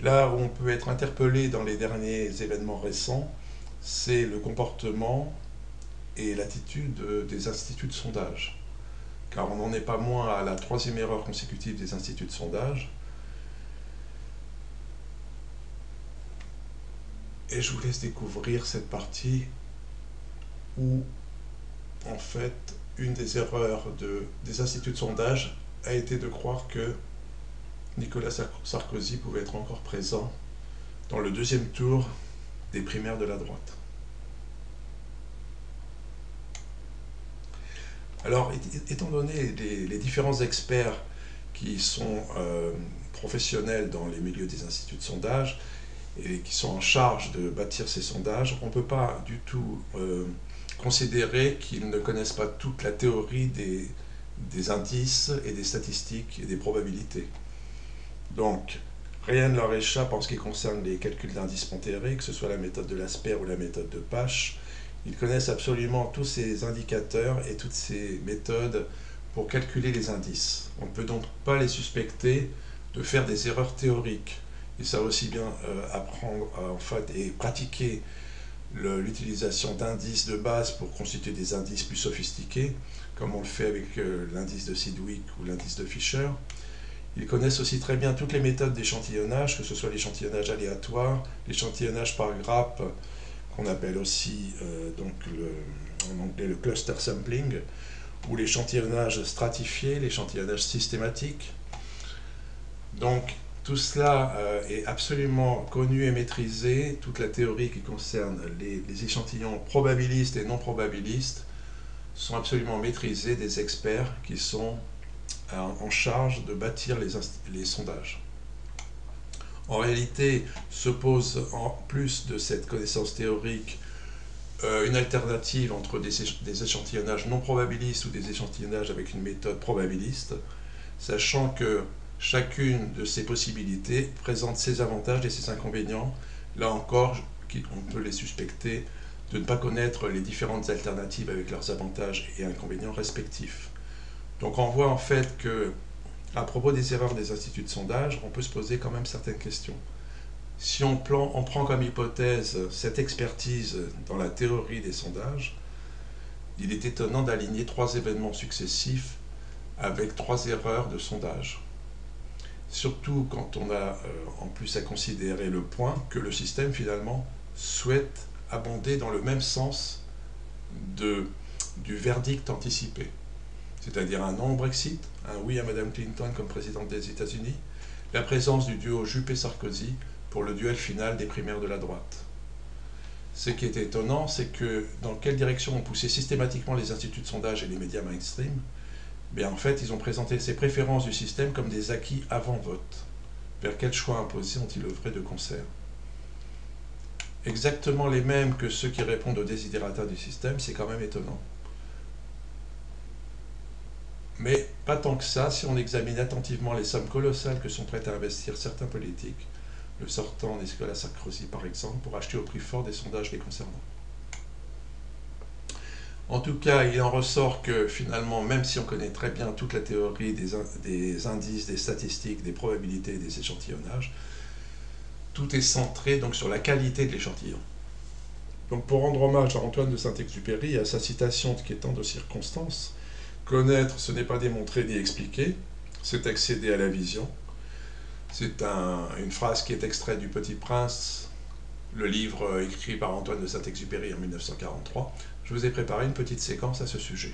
Là où on peut être interpellé dans les derniers événements récents, c'est le comportement et l'attitude des instituts de sondage. Car on n'en est pas moins à la troisième erreur consécutive des instituts de sondage. Et je vous laisse découvrir cette partie où, en fait, une des erreurs des instituts de sondage a été de croire que Nicolas Sarkozy pouvait être encore présent dans le deuxième tour des primaires de la droite. Alors, étant donné les différents experts qui sont professionnels dans les milieux des instituts de sondage et qui sont en charge de bâtir ces sondages, on ne peut pas du tout considérer qu'ils ne connaissent pas toute la théorie des indices et des statistiques et des probabilités. Donc, rien ne leur échappe en ce qui concerne les calculs d'indices pondérés, que ce soit la méthode de Laspère ou la méthode de Pache. Ils connaissent absolument tous ces indicateurs et toutes ces méthodes pour calculer les indices. On ne peut donc pas les suspecter de faire des erreurs théoriques. Ils savent aussi bien apprendre en fait, et pratiquer l'utilisation d'indices de base pour constituer des indices plus sophistiqués, comme on le fait avec l'indice de Sidwick ou l'indice de Fisher. Ils connaissent aussi très bien toutes les méthodes d'échantillonnage, que ce soit l'échantillonnage aléatoire, l'échantillonnage par grappe, qu'on appelle aussi en anglais le cluster sampling, ou l'échantillonnage stratifié, l'échantillonnage systématique. Donc tout cela est absolument connu et maîtrisé. Toute la théorie qui concerne les échantillons probabilistes et non probabilistes sont absolument maîtrisés des experts qui sont en charge de bâtir les sondages. En réalité, se pose en plus de cette connaissance théorique une alternative entre des échantillonnages non probabilistes ou des échantillonnages avec une méthode probabiliste, sachant que chacune de ces possibilités présente ses avantages et ses inconvénients. Là encore, on peut les suspecter de ne pas connaître les différentes alternatives avec leurs avantages et inconvénients respectifs. Donc on voit en fait que, à propos des erreurs des instituts de sondage, on peut se poser quand même certaines questions. Si on prend comme hypothèse cette expertise dans la théorie des sondages, il est étonnant d'aligner 3 événements successifs avec 3 erreurs de sondage. Surtout quand on a en plus à considérer le point que le système finalement souhaite abonder dans le même sens du verdict anticipé. C'est-à-dire un non au Brexit, un oui à Mme Clinton comme présidente des États-Unis, la présence du duo Juppé-Sarkozy pour le duel final des primaires de la droite. Ce qui est étonnant, c'est que dans quelle direction ont poussé systématiquement les instituts de sondage et les médias mainstream, bien en fait, ils ont présenté ces préférences du système comme des acquis avant vote. Vers quel choix imposé ont-ils œuvré de concert? Exactement les mêmes que ceux qui répondent aux desiderata du système, c'est quand même étonnant. Mais pas tant que ça si on examine attentivement les sommes colossales que sont prêts à investir certains politiques, le sortant Nicolas Sarkozy par exemple, pour acheter au prix fort des sondages les concernant. En tout cas, il en ressort que finalement, même si on connaît très bien toute la théorie des indices, des statistiques, des probabilités et des échantillonnages, tout est centré donc sur la qualité de l'échantillon. Donc pour rendre hommage à Antoine de Saint-Exupéry et à sa citation qui est tant de circonstances, connaître, ce n'est pas démontrer ni expliquer, c'est accéder à la vision. C'est une phrase qui est extraite du Petit Prince, le livre écrit par Antoine de Saint-Exupéry en 1943. Je vous ai préparé une petite séquence à ce sujet.